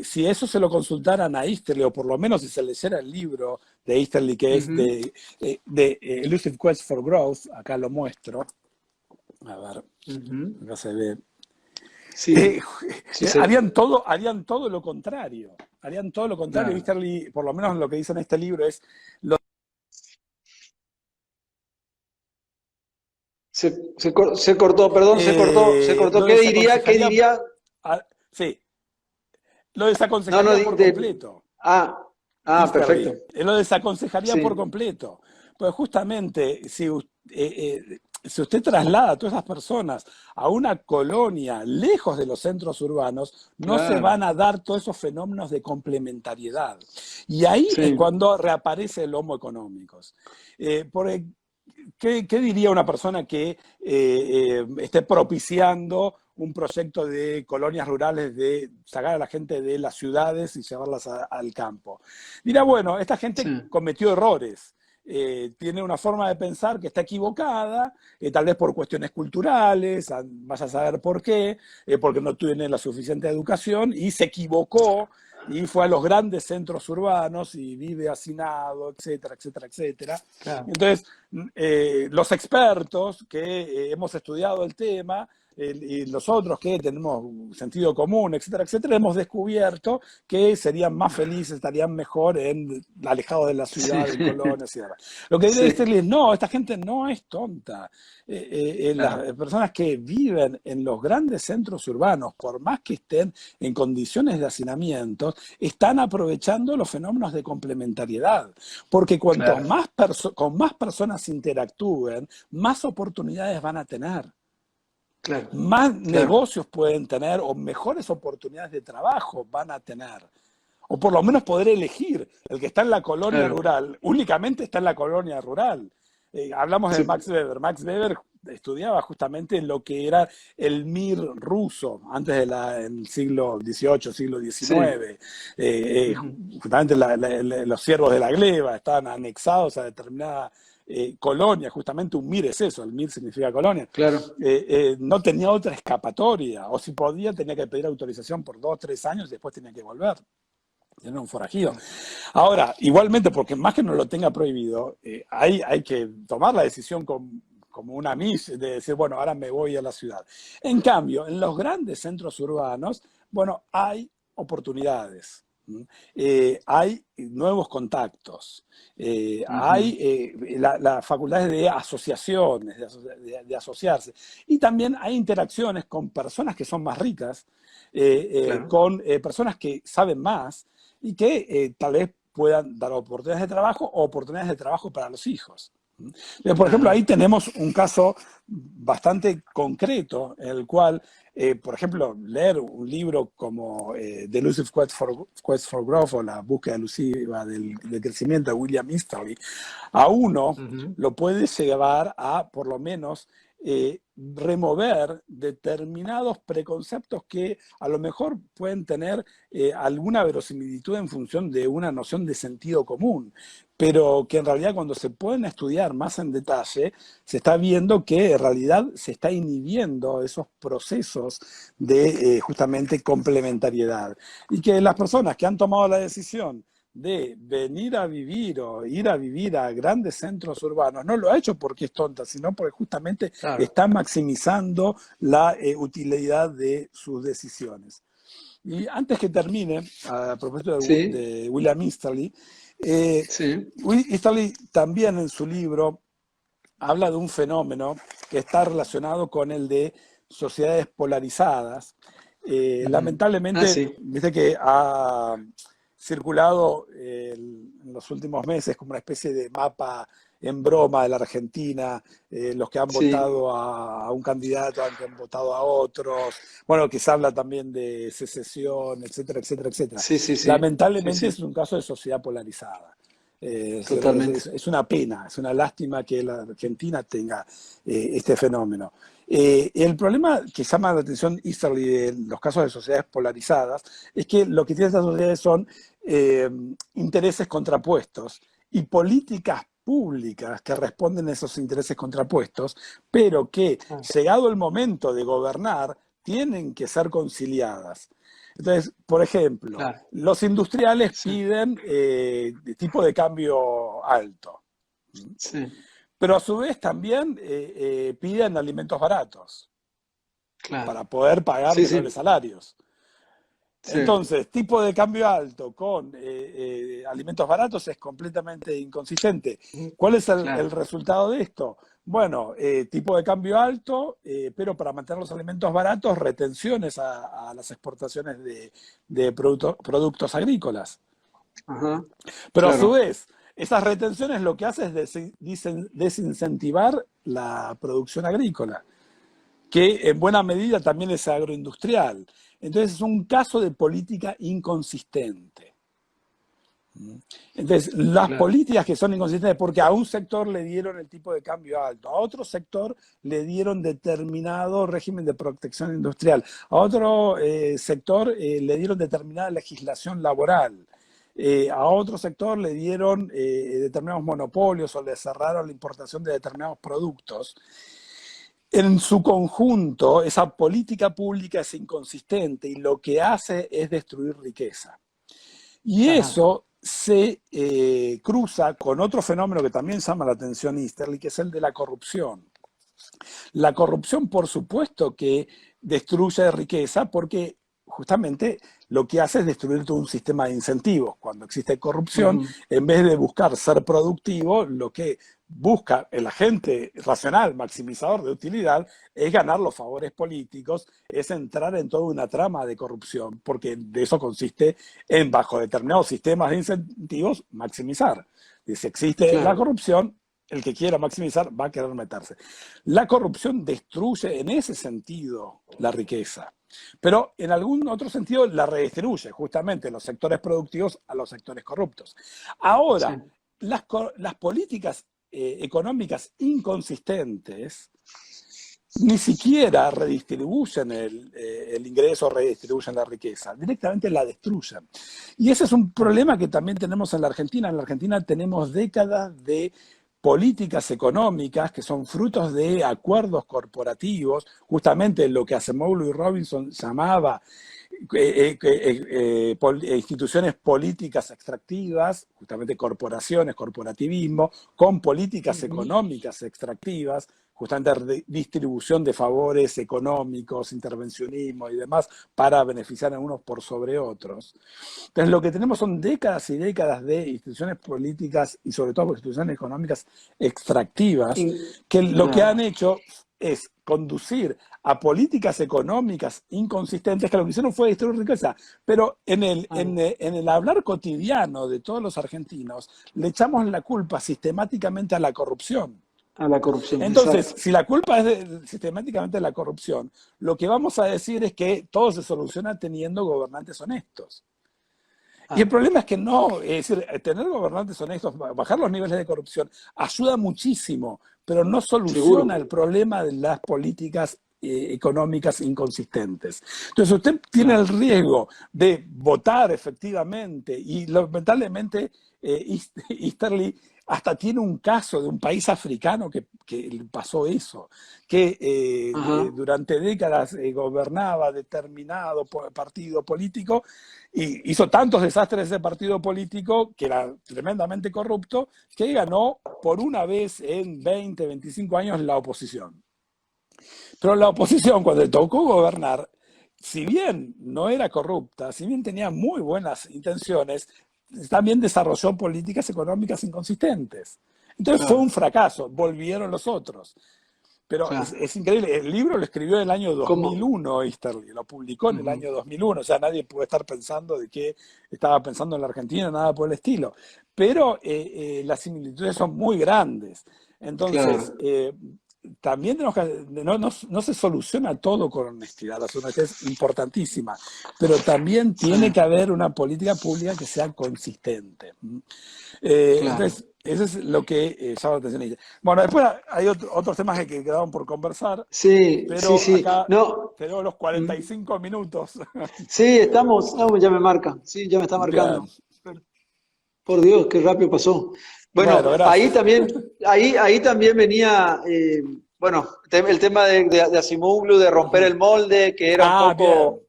si eso se lo consultaran a Easterly, o por lo menos si se leyera el libro de Easterly, que es Ujú. de Elusive Quest for Growth, acá lo muestro, a ver, Ujú. acá se ve. Eh, Sí, sí, sí. harían todo lo contrario. Harían todo lo contrario. Claro. Easterly, por lo menos lo que dice en este libro es, Se cortó, perdón, se cortó. lo ¿Qué diría? ¿Qué desaconsejaría, diría? sí, lo No, no, desaconsejaría por completo. ah, perfecto. Easterly, lo desaconsejaría por Sí, completo. Pues justamente, si usted traslada a todas esas personas a una colonia lejos de los centros urbanos, no se van claro. a dar todos esos fenómenos de complementariedad. Y ahí es Sí, cuando reaparece el Homo económicos. Porque, ¿qué diría una persona que esté propiciando un proyecto de colonias rurales, de sacar a la gente de las ciudades y llevarlas al campo? Dirá, bueno, esta sí, gente cometió errores, tiene una forma de pensar que está equivocada, tal vez por cuestiones culturales, vas a saber por qué, porque no tiene la suficiente educación y se equivocó y fue a los grandes centros urbanos y vive hacinado, etcétera, etcétera, etcétera. claro. Entonces, los expertos que hemos estudiado el tema y los otros que tenemos sentido común, etcétera, etcétera, hemos descubierto que serían más felices, estarían mejor alejados de la Sí, ciudad, en colonias y demás. Lo que dice sí, Sterling es, no, esta gente no es tonta. Las claro, personas que viven en los grandes centros urbanos, por más que estén en condiciones de hacinamiento, están aprovechando los fenómenos de complementariedad. Porque claro, con más personas interactúen, más oportunidades van a tener, claro, más claro, negocios pueden tener o mejores oportunidades de trabajo van a tener. O por lo menos poder elegir. El que está en la colonia claro. rural, únicamente está en la colonia rural. Hablamos de Sí, Max Weber. Max Weber estudiaba justamente lo que era el MIR ruso, antes del siglo XVIII, siglo sí. XIX. Eh, eh, Ujú. Justamente los siervos de la gleba estaban anexados a determinada colonia. Justamente un MIR es eso, el MIR significa colonia. Claro, No tenía otra escapatoria, o si podía tenía que pedir autorización por 2 o 3 años y después tenía que volver. Era un forajido. claro, Ahora, igualmente, porque más que no lo tenga prohibido, hay que tomar la decisión como una mis, de decir, bueno, ahora me voy a la ciudad. En cambio, en los grandes centros urbanos, bueno, hay oportunidades. Hay nuevos contactos, hay ujú, las facultades de asociaciones, de asociarse, y también hay interacciones con personas que son más ricas, claro, con personas que saben más, y que tal vez puedan dar oportunidades de trabajo o oportunidades de trabajo para los hijos. Por ejemplo, ahí ajá, tenemos un caso bastante concreto en el cual, por ejemplo, leer un libro como The Elusive Quest for Growth, o la búsqueda elusiva del crecimiento de William Easterly, a uno ujú, lo puede llevar a, por lo menos, remover determinados preconceptos que a lo mejor pueden tener alguna verosimilitud en función de una noción de sentido común, pero que en realidad cuando se pueden estudiar más en detalle, se está viendo que en realidad se está inhibiendo esos procesos de justamente complementariedad. Y que las personas que han tomado la decisión de venir a vivir o ir a vivir a grandes centros urbanos, no lo ha hecho porque es tonta, sino porque justamente claro, está maximizando la utilidad de sus decisiones. Y antes que termine, a propósito sí, de William Easterly, Sí. Easterly también en su libro habla de un fenómeno que está relacionado con el de sociedades polarizadas. Ujú. Ah, Lamentablemente, sí. viste que ha circulado en los últimos meses como una especie de mapa en broma de la Argentina, los que han Sí. votado a un candidato, que han votado a otros, bueno, que se habla también de secesión, etcétera, etcétera, etcétera. Sí, sí, sí. Sí, Lamentablemente es sí. un caso de sociedad polarizada. Totalmente. Es una pena, es una lástima que la Argentina tenga este fenómeno. El problema que llama la atención Easterly de los casos de sociedades polarizadas es que lo que tienen estas sociedades son intereses contrapuestos y políticas públicas que responden a esos intereses contrapuestos, pero que, Ah, llegado el momento de gobernar, tienen que ser conciliadas. Entonces, por ejemplo, claro. los industriales Sí, piden de tipo de cambio alto, sí, pero a su vez también piden alimentos baratos claro. para poder pagar Sí, menores sí, salarios. sí. Entonces, tipo de cambio alto con alimentos baratos es completamente inconsistente. Ujú. ¿Cuál es el Claro. resultado de esto? Bueno, tipo de cambio alto, pero para mantener los alimentos baratos, retenciones a las exportaciones de productos agrícolas. Ajá. Pero a su Claro. vez, esas retenciones lo que hace es desincentivar la producción agrícola, que en buena medida también es agroindustrial. Entonces es un caso de política inconsistente. Entonces, las Claro. políticas que son inconsistentes, porque a un sector le dieron el tipo de cambio alto, a otro sector le dieron determinado régimen de protección industrial, a otro sector le dieron determinada legislación laboral, a otro sector le dieron determinados monopolios o le cerraron la importación de determinados productos. En su conjunto, esa política pública es inconsistente y lo que hace es destruir riqueza. Y Ajá. eso se cruza con otro fenómeno que también llama la atención Easterly, que es el de la corrupción. La corrupción, por supuesto, que destruye riqueza porque justamente lo que hace es destruir todo un sistema de incentivos. Cuando existe corrupción, Ujú. en vez de buscar ser productivo, lo que busca el agente racional, maximizador de utilidad, es ganar los favores políticos, es entrar en toda una trama de corrupción, porque de eso consiste en, bajo determinados sistemas de incentivos, maximizar. Y si existe la Claro. corrupción, el que quiera maximizar va a querer meterse. La corrupción destruye en ese sentido la riqueza, pero en algún otro sentido la redistribuye justamente los sectores productivos a los sectores corruptos. Sí. Ahora, las políticas económicas inconsistentes ni siquiera redistribuyen el ingreso, redistribuyen la riqueza, directamente la destruyen. Y ese es un problema que también tenemos en la Argentina. En la Argentina tenemos décadas de políticas económicas que son frutos de acuerdos corporativos, justamente lo que Acemoglu y Robinson llamaba instituciones políticas extractivas, justamente corporaciones, corporativismo, con políticas Ujú. económicas extractivas, justamente distribución de favores económicos, intervencionismo y demás, para beneficiar a unos por sobre otros. Entonces, lo que tenemos son décadas y décadas de instituciones políticas y sobre todo instituciones económicas extractivas, que lo que han Claro. hecho es conducir a políticas económicas inconsistentes que lo que hicieron fue destruir riqueza. Pero Ah, en el hablar cotidiano de todos los argentinos, le echamos la culpa sistemáticamente a la corrupción. a la corrupción, Entonces, exacto. si la culpa es sistemáticamente de la corrupción, lo que vamos a decir es que todo se soluciona teniendo gobernantes honestos. Y el Ah, problema es que no, es decir, tener gobernantes honestos, bajar los niveles de corrupción, ayuda muchísimo, pero no soluciona el seguro. problema de las políticas económicas inconsistentes. Entonces usted tiene el Claro. riesgo de votar efectivamente y lamentablemente Easterly hasta tiene un caso de un país africano que pasó eso, que Ajá. durante décadas gobernaba determinado partido político y hizo tantos desastres ese partido político, que era tremendamente corrupto, que ganó por una vez en 20, 25 años la oposición. Pero la oposición, cuando le tocó gobernar, si bien no era corrupta, si bien tenía muy buenas intenciones, también desarrolló políticas económicas inconsistentes. Entonces fue claro, un fracaso, volvieron los otros. Pero claro. es increíble, el libro lo escribió en el año ¿Cómo? 2001, Easterly, lo publicó en el Ujú, año 2001, o sea, nadie puede estar pensando de que estaba pensando en la Argentina, nada por el estilo. Pero las similitudes son muy grandes. Entonces, claro, también tenemos que, no se soluciona todo con honestidad, la honestidad es importantísima, pero también sí, tiene que haber una política pública que sea consistente. claro. Entonces, eso es lo que llama la atención. Bueno, después hay otros temas que quedaron por conversar, Sí, sí, pero sí. acá No, tenemos los mm, 45 minutos. sí, estamos, ya me marca, sí, ya me está Bien. marcando. Por Dios, qué rápido pasó. Bueno, Bueno, ahí gracias. también, ahí también venía, bueno, el tema de Asimoglu, de romper Ujú. el molde, que era un Ah, bien. poco,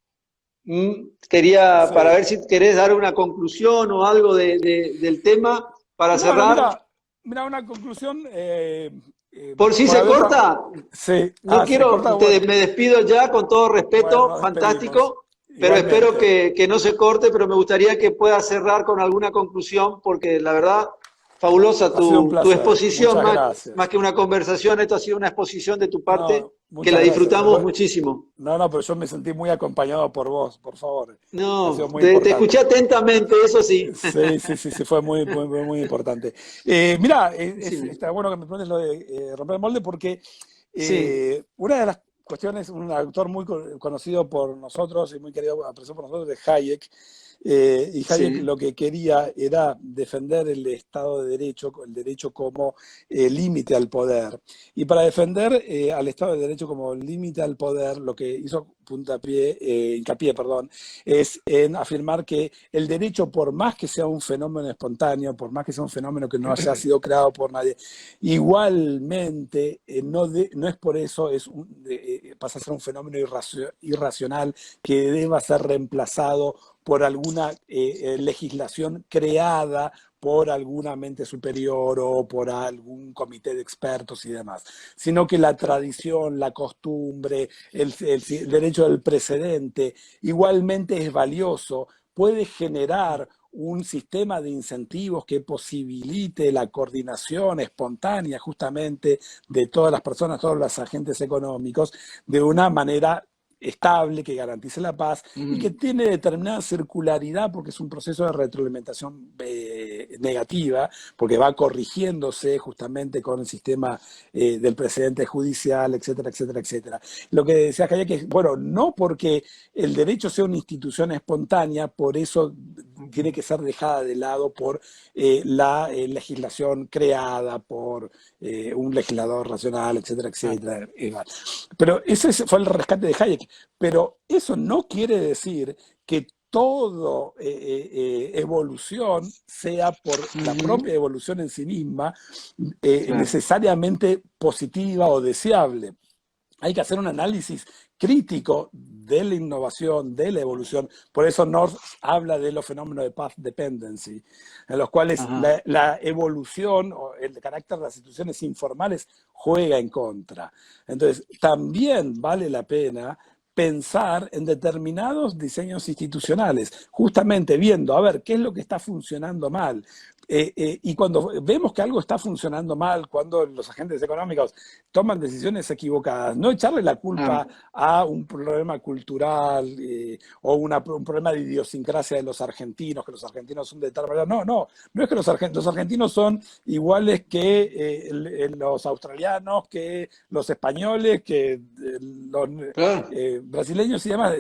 quería, para Sí. ver si querés dar una conclusión o algo del tema para Bueno, cerrar. mira una conclusión. Por si Bueno, se había otra. corta, Sí. no Ah, se quiero, corta. Bueno, me despido ya con todo bueno, respeto, nos despedimos. fantástico, pero espero Igualmente. que no se corte, pero me gustaría que puedas cerrar con alguna conclusión, porque la verdad, fabulosa Ha sido un tu placer. exposición, Muchas más gracias. que una conversación, esto ha sido una exposición de tu parte, No, que muchas la gracias. disfrutamos muchísimo. No, no, pero yo me sentí muy acompañado por vos, por favor. Ha sido No, muy te escuché importante. atentamente, eso sí. Sí, sí, sí, sí, fue muy importante. Mira, Decime. está bueno que me preguntes lo de romper el molde porque Sí, una de las cuestiones, un autor muy conocido por nosotros y muy querido, apreciado por nosotros, es Hayek. Y Hayek sí. lo que quería era defender el Estado de Derecho, el derecho como límite al poder. Y para defender al Estado de Derecho como límite al poder, lo que hizo hincapié, perdón, es en afirmar que el derecho, por más que sea un fenómeno espontáneo, por más que sea un fenómeno que no haya sido creado por nadie, igualmente no es por eso, pasa a ser un fenómeno irracional que deba ser reemplazado por alguna legislación creada por alguna mente superior o por algún comité de expertos y demás, sino que la tradición, la costumbre, el derecho del precedente igualmente es valioso, puede generar un sistema de incentivos que posibilite la coordinación espontánea justamente de todas las personas, todos los agentes económicos, de una manera estable, que garantice la paz y que Mm, tiene determinada circularidad porque es un proceso de retroalimentación negativa, porque va corrigiéndose justamente con el sistema del precedente judicial, etcétera, etcétera, etcétera. Lo que decía Hayek es, bueno, no porque el derecho sea una institución espontánea, por eso tiene que ser dejada de lado por la legislación creada por un legislador racional, etcétera, etcétera. Pero ese fue el rescate de Hayek. Pero eso no quiere decir que toda evolución sea por la propia ujú, evolución en sí misma claro. necesariamente positiva o deseable. Hay que hacer un análisis crítico de la innovación, de la evolución. Por eso North habla de los fenómenos de path dependency, en los cuales Ajá. la evolución o el carácter de las instituciones informales juega en contra. Entonces, también vale la pena pensar en determinados diseños institucionales, justamente viendo, a ver, qué es lo que está funcionando mal. Y cuando vemos que algo está funcionando mal, cuando los agentes económicos toman decisiones equivocadas, no echarle la culpa Claro. a un problema cultural o un problema de idiosincrasia de los argentinos, que los argentinos son de tal manera. No, no, no es que los argentinos son iguales que los australianos, que los españoles, que los Claro. brasileños y demás.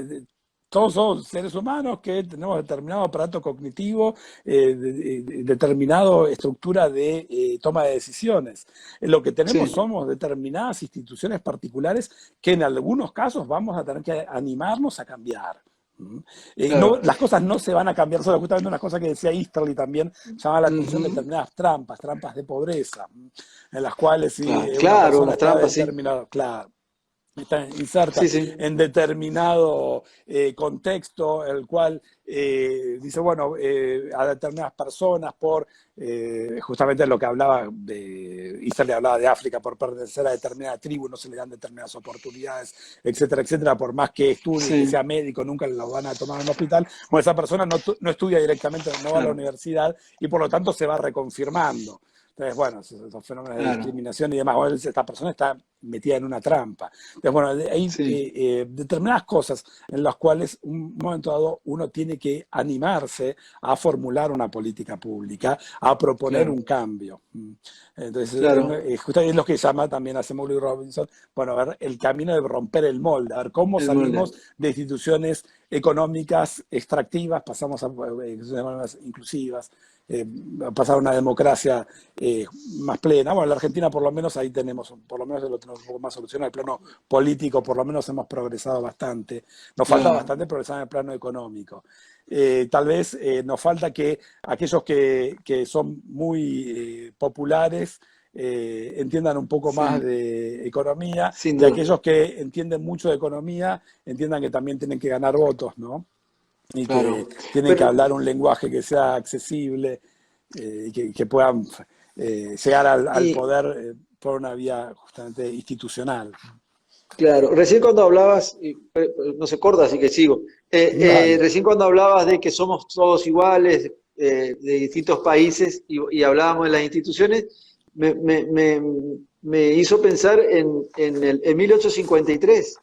Todos somos seres humanos que tenemos determinado aparato cognitivo, determinada estructura de toma de decisiones. Lo que tenemos Sí, somos determinadas instituciones particulares que en algunos casos vamos a tener que animarnos a cambiar. No, claro. las cosas no se van a cambiar solo. Justamente una cosa que decía Easterly también llamaba la atención, Ujú, determinadas trampas de pobreza, en las cuales si claro, una claro, persona las está trampas, sí. determinada, claro. está inserta Sí, sí. en determinado contexto, el cual dice, bueno, a determinadas personas por justamente lo que hablaba de, Isa le hablaba de África, por pertenecer a determinada tribu, no se le dan determinadas oportunidades, etcétera, etcétera, por más que estudie, que Sí, sea médico, nunca lo van a tomar en un hospital. Bueno, esa persona no estudia directamente, no va a la claro, universidad y por lo tanto se va reconfirmando. Entonces, bueno, esos fenómenos de claro. discriminación y demás, bueno, esta persona está metida en una trampa. Entonces, bueno, hay Sí, determinadas cosas en las cuales un momento dado uno tiene que animarse a formular una política pública, a proponer claro, un cambio. Entonces, claro. justamente es lo que llama también hace Molly Robinson, bueno, a ver, el camino de romper el molde, a ver cómo El molde. salimos de instituciones económicas extractivas, pasamos a instituciones más inclusivas, pasar a una democracia más plena. Bueno, en la Argentina por lo menos ahí tenemos, por lo menos lo tenemos un poco más solucionado. En el plano político por lo menos hemos progresado bastante. Nos falta Claro. bastante progresar en el plano económico. Tal vez nos falta que aquellos que son muy populares entiendan un poco más Sí, de economía sin y duda. aquellos que entienden mucho de economía entiendan que también tienen que ganar votos, ¿no? Y que Claro. tienen que Pero, hablar un lenguaje que sea accesible y que puedan llegar al y poder por una vía justamente institucional. claro, recién cuando hablabas, no se corta, así que sigo. Dale. Recién cuando hablabas de que somos todos iguales, de distintos países, y hablábamos de las instituciones, me hizo pensar en 1853.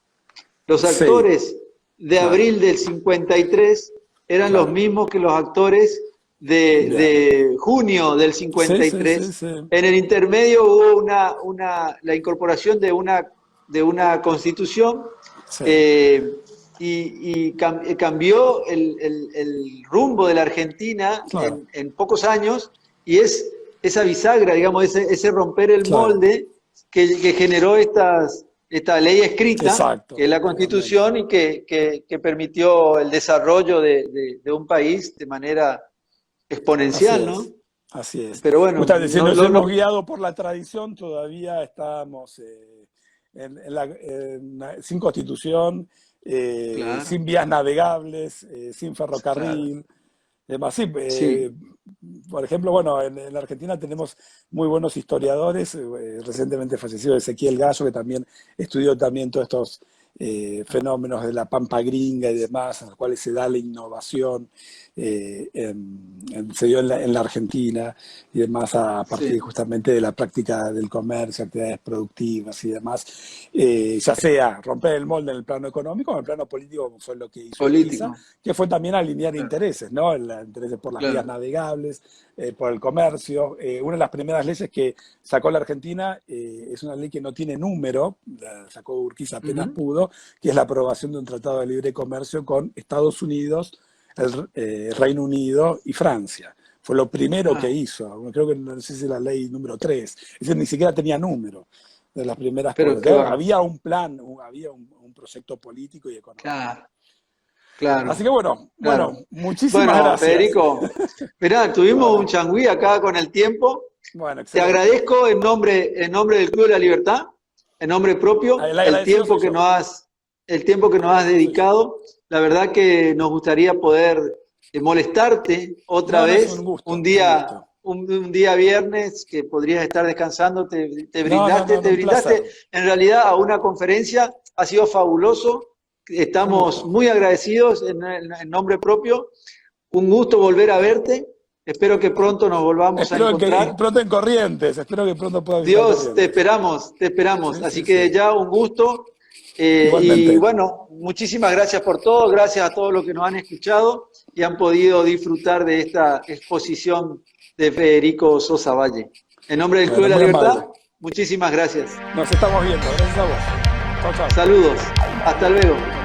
Los Sí, actores de claro, abril del 53 eran los claro. mismos que los actores Bien. de junio del Sí, sí, sí, 53. sí. En el intermedio hubo la incorporación de una constitución Sí, cambió el rumbo de la Argentina claro, en pocos años y es esa bisagra, digamos, ese romper el claro. molde que generó esta ley escrita, que Exacto, es la totalmente. Constitución y que permitió el desarrollo de un país de manera Así exponencial, ¿no? es, así es. Pero bueno, Justamente, si no, nos no, hemos no, guiado por la tradición, todavía estamos sin constitución, claro, sin vías navegables, sin claro, ferrocarril. Además, sí, sí, por ejemplo, bueno, en la Argentina tenemos muy buenos historiadores, recientemente fallecido Ezequiel Gallo, que también estudió también todos estos fenómenos de la pampa gringa y demás, en los cuales se da la innovación, se dio en la Argentina y demás a partir sí, justamente de la práctica del comercio, actividades productivas y demás, ya sea romper el molde en el plano económico o en el plano político, como fue lo que hizo Urquiza, político, que fue también alinear claro, intereses, ¿no? Intereses por las vías claro, navegables, por el comercio. Una de las primeras leyes que sacó la Argentina es una ley que no tiene número, la sacó Urquiza apenas ujú, pudo, que es la aprobación de un tratado de libre comercio con Estados Unidos, el Reino Unido y Francia. Fue lo primero que ah, hizo, creo que no sé si la ley número 3, es decir, ni siquiera tenía número de las primeras pero cosas. qué va, Había un plan, había un proyecto político y económico. claro, Así claro, que bueno, claro. muchísimas Bueno, gracias. Federico, mirá, tuvimos un Bueno, changüí acá con el tiempo. bueno, Te excelente. agradezco en nombre del Club de la Libertad, en nombre propio, El agradecido soy yo. el tiempo que nos has Soy yo. dedicado. La verdad que nos gustaría poder molestarte otra No, no, es un vez gusto, un gusto. un día viernes que podrías estar descansando, No, no, no, no, te un placer. brindaste en realidad a una conferencia, ha sido fabuloso. Un Estamos gusto. muy agradecidos en nombre propio. Un gusto volver a verte. Espero que pronto nos volvamos a Espero que y encontrar. pronto en Corrientes, espero que pronto pueda visitar Dios, Corrientes. te esperamos. Sí, Así sí, que sí. ya un gusto. Y Igualmente. bueno, muchísimas gracias por todo. Gracias a todos los que nos han escuchado y han podido disfrutar de esta exposición de Federico Sosa Valle. En nombre del Club Bueno, de la muy Libertad, amable. muchísimas gracias. Nos estamos viendo. Gracias a vos. Chao, chao. Saludos. Hasta luego.